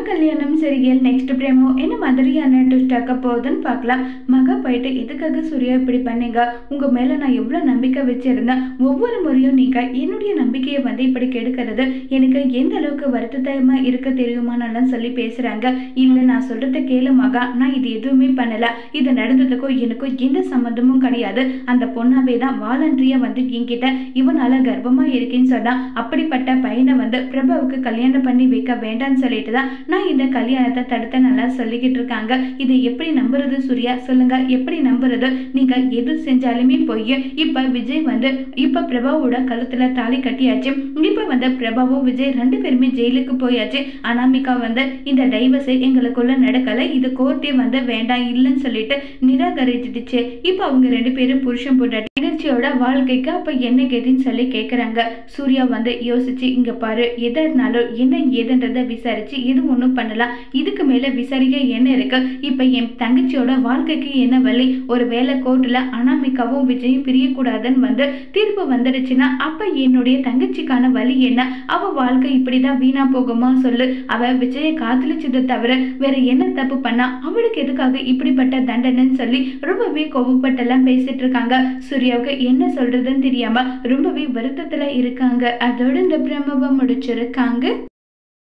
கல்யாணம் serial next பிரேமோ என்ன மாதிரியான ட்விஸ்ட் ஆக்க போகுதுன்னு பார்க்கலாம். மகா போயிட்டு இதுக்காக சூர்யா இப்படி பண்ணீங்க, உங்க மேல நான் எவ்வளவு நம்பிக்கை வச்சிருந்தேன், ஒவ்வொரு முறையும் நீங்க என்னுடைய நம்பிக்கையை இப்படி கெடுக்கிறது எனக்கு எந்த அளவுக்கு வருத்தமா இருக்க தெரியுமானெல்லாம் சொல்லி பேசுறாங்க. இல்ல நான் சொல்றத கேளு மகா, நான் இது எதுவுமே பண்ணல, இது நடந்ததுக்கும் எனக்கும் எந்த சம்மந்தமும் கிடையாது. அந்த பொண்ணாவே தான் வாலண்டரியா என்கிட்ட இவனால கர்ப்பமா இருக்கேன்னு சொன்னா அப்படிப்பட்ட பையனை பிரபாவுக்கு கல்யாணம் பண்ணி வைக்க வேண்டாம்னு சொல்லிட்டு தான் நான் இந்த கல்யாணத்தை தடுத்த நல்லா சொல்லிக்கிட்டு இருக்காங்க. இதை எப்படி நம்புறது சூர்யா, சொல்லுங்க, எப்படி நம்புறது? நீங்க எது செஞ்சாலுமே போய் இப்ப விஜய் இப்ப பிரபாவோட கழுத்துல தாலி கட்டியாச்சு. இப்ப பிரபாவும் விஜய் ரெண்டு பேருமே ஜெயிலுக்கு போயாச்சு. அனாமிகா இந்த டைவர்ஸை எங்களுக்குள்ள நடக்கல, இது கோர்ட்டே வேண்டாம் இல்லைன்னு சொல்லிட்டு நிராகரிச்சிடுச்சு. இப்ப அவங்க ரெண்டு பேரும் புருஷன் போட்டாட்டி நிகழ்ச்சியோட வாழ்க்கைக்கு அப்ப என்ன கேதுன்னு சொல்லி கேக்குறாங்க. சூர்யா யோசிச்சு, இங்க பாரு, எதா இருந்தாலும் என்ன ஏதுன்றத விசாரிச்சு இது ஒண்ணும் பண்ணலாம், இதுக்கு மேல விசாரிக்க என்ன இருக்கு? இப்ப என் தங்கச்சியோட வாழ்க்கைக்கு என்ன வழி? ஒரு வேலை கோர்ட்ல அனாமிகாவும் விஜயும் பிரியக்கூடாதுன்னு தீர்ப்பு வந்துடுச்சுன்னா அப்ப என்னுடைய தங்கச்சிக்கான வழி என்ன? அவ வாழ்க்கை இப்படிதான் வீணா போகுமா சொல்லு? அவ விஜய காதலிச்சதை தவிர வேற என்ன தப்பு பண்ணா? அவளுக்கு எதுக்காக இப்படிப்பட்ட தண்டனைன்னு சொல்லி ரொம்பவே கோபப்பட்டெல்லாம் பேசிட்டு இருக்காங்க. சூர்யாவுக்கு என்ன சொல்றதுன்னு தெரியாம ரொம்பவே வருத்தத்துல இருக்காங்க. அதோட இந்த பிரமவை முடிச்சிருக்காங்க.